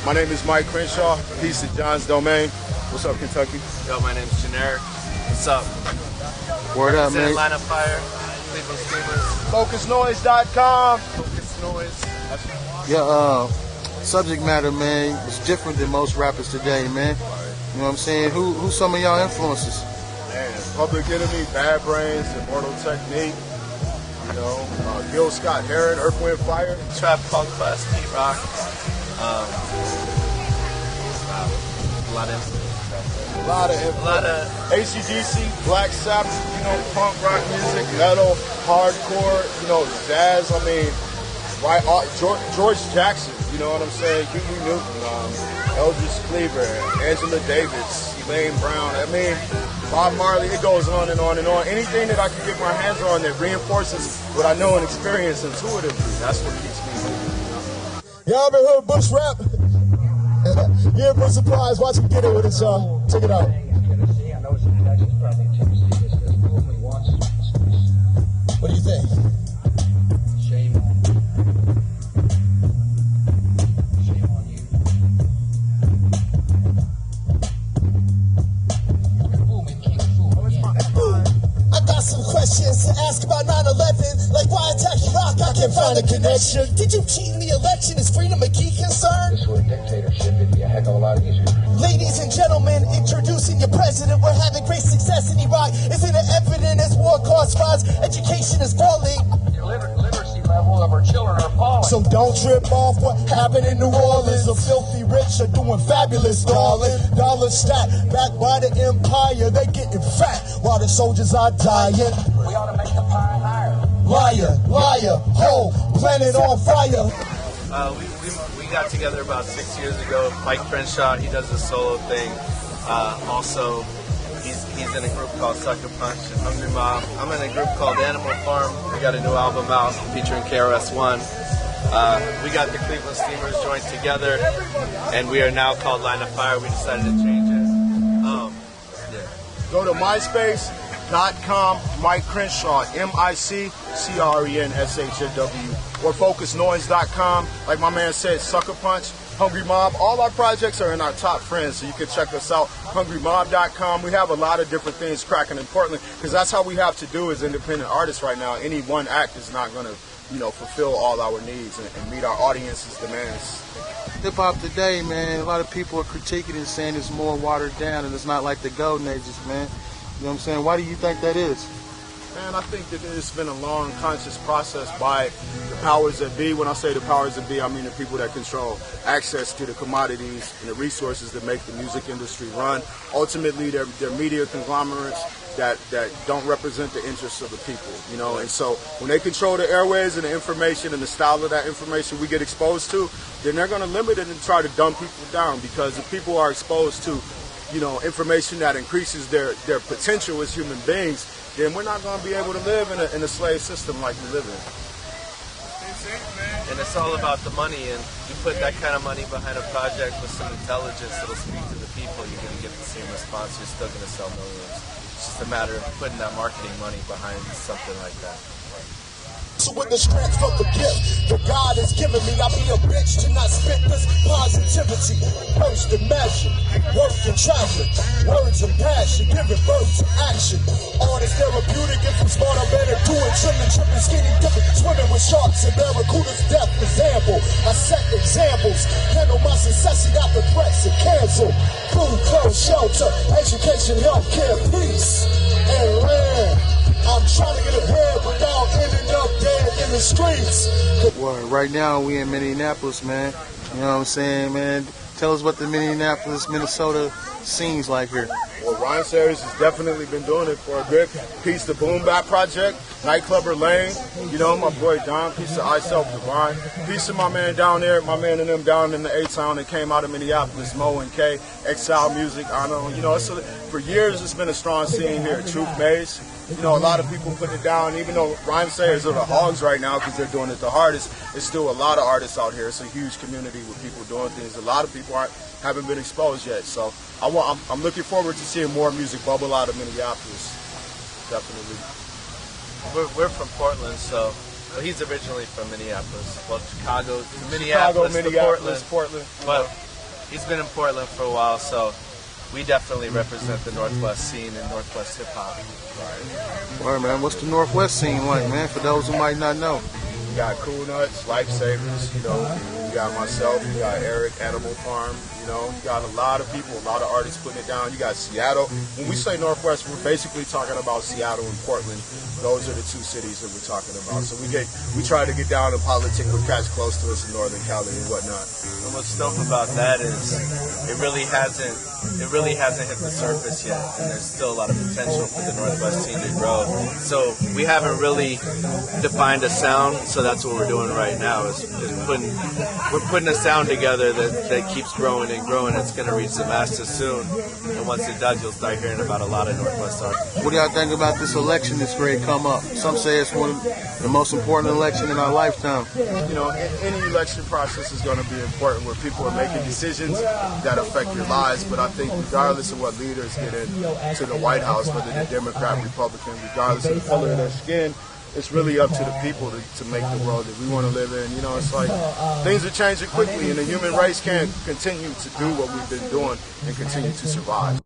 My name is Mike Crenshaw, piece of John's Domain. What's up, Kentucky? Yo, my name's Gen.Erik. What's up? Word up, man. Line of Fire, Cleveland Steamers. FocusNoise.com. Focus Noise. Yeah, subject matter, man, is different than most rappers today, man. You know what I'm saying? Who's some of y'all influences? Man, Public Enemy, Bad Brains, Immortal Technique. You know, Gil Scott Heron, Earth, Wind, Fire. Trap Punk Class, Pete Rock. A lot of AC/DC, Black Sabbath, you know, punk rock music, metal, hardcore, you know, jazz. I mean, right? George Jackson, you know what I'm saying? Huey Newton, Eldridge Cleaver, Angela Davis, Elaine Brown. I mean, Bob Marley. It goes on and on and on. Anything that I can get my hands on that reinforces what I know and experience intuitively. That's what keeps me moving. Y'all ever heard Bush rap? Yeah, for surprise. Watch him get it with it, y'all. Check it out. What do you think? Shame on you. I got some questions to ask about 9/11. Like, why attack Iraq? I can't find a connection. Did you cheat in the election? Is freedom a key concern? This with a dictatorship, it'd be a heck of a lot easier. Ladies and gentlemen, introducing your president. We're having great success in Iraq. Isn't it evident as war costs rise? Education is falling. Your literacy level of our children are falling. So don't trip off what happened in New Orleans. The filthy rich are doing fabulous, darling. Dollar stack, backed by the empire. They getting fat while the soldiers are dying. We ought to make the pie higher. Liar, liar, ho, planet on fire. We got together about 6 years ago. Mike Crenshaw, he does a solo thing. Also, he's in a group called Sucker Punch and Hungry Mob. I'm in a group called Animal Farm. We got a new album out featuring KRS-One. We got the Cleveland Steamers joined together, and we are now called Line of Fire. We decided to change it. Go to MySpace.com, Mike Crenshaw, MICCRENSHAW, or FocusNoise.com. Like my man said, Sucker Punch, Hungry Mob. All our projects are in our top friends, so you can check us out. HungryMob.com. We have a lot of different things cracking in Portland, because that's how we have to do as independent artists right now. Any one act is not going to, you know, fulfill all our needs and meet our audience's demands. Hip-hop today, man, a lot of people are critiquing and saying it's more watered down and it's not like the golden ages, man. You know what I'm saying? Why do you think that is? Man, I think that it's been a long, conscious process by the powers that be. When I say the powers that be, I mean the people that control access to the commodities and the resources that make the music industry run. Ultimately, they're media conglomerates that don't represent the interests of the people, you know. And so when they control the airways and the information and the style of that information we get exposed to, then they're going to limit it and try to dumb people down, because if people are exposed to, you know, information that increases their potential as human beings, then we're not going to be able to live in a slave system like we live in. And it's all about the money, and you put that kind of money behind a project with some intelligence that'll speak to the people, you're going to get the same response. You're still going to sell millions. It's just a matter of putting that marketing money behind something like that. So with the strength from the gift that God has given me, I'll be a bitch to not spit this positivity. First imagine, work and travel, words and passion, giving birth to action. Art is therapeutic, if I'm smart, I better do it. Tripping, skinny, dipping, swimming with sharks and barracudas, death example. I set examples, handle my success, got the threats and cancel. Food, clothes, shelter, education, healthcare, peace, and land. I'm trying to get ahead without ending up dead in the streets. Well, right now we in Minneapolis, man. You know what I'm saying, man? Tell us what the Minneapolis, Minnesota scene's like here. Well, Ryan Sayers has definitely been doing it for a good piece. The Boom Bap Project, Nightclubber Lane, you know, my boy Don, piece of I Self Divine, piece of my man down there, my man and them down in the A-Town that came out of Minneapolis, Mo and K, Exile Music, I know, you know, for years it's been a strong scene here. Truth Maze, you know, a lot of people put it down, even though Ryan Sayers are the hogs right now because they're doing it the hardest, there's still a lot of artists out here. It's a huge community with people doing things. A lot of people haven't been exposed yet, so I'm looking forward to seeing more music bubble out of Minneapolis. Definitely. We're from Portland, so he's originally from Minneapolis. Well, Chicago, Minneapolis, Minneapolis, Portland. But He's been in Portland for a while, so we definitely represent the Northwest scene and Northwest hip hop. All right, man. What's the Northwest scene like, man? For those who might not know. You got Cool Nuts, Lifesavers, you know. You got myself, you got Eric, Animal Farm, you know. You got a lot of people, a lot of artists putting it down. You got Seattle. When we say Northwest, we're basically talking about Seattle and Portland. Those are the two cities that we're talking about. So we try to get down and politic with cats close to us in Northern Cali and whatnot. And what's dope about that is it really hasn't hit the surface yet, and there's still a lot of potential for the Northwest scene to grow. So we haven't really defined a sound, so that's what we're doing right now is we're putting a sound together that keeps growing and growing. It's going to reach the masses soon, and once it does, you'll start hearing about a lot of Northwest artists. What do y'all think about this election that's ready to come up? Some say it's one of the most important elections in our lifetime. You know, any election process is going to be important where people are making decisions that affect your lives, but I think regardless of what leaders get into the White House, whether they're Democrat, Republican, regardless of the color of their skin, it's really up to the people to make the world that we want to live in. You know, it's like things are changing quickly, and the human race can't continue to do what we've been doing and continue to survive.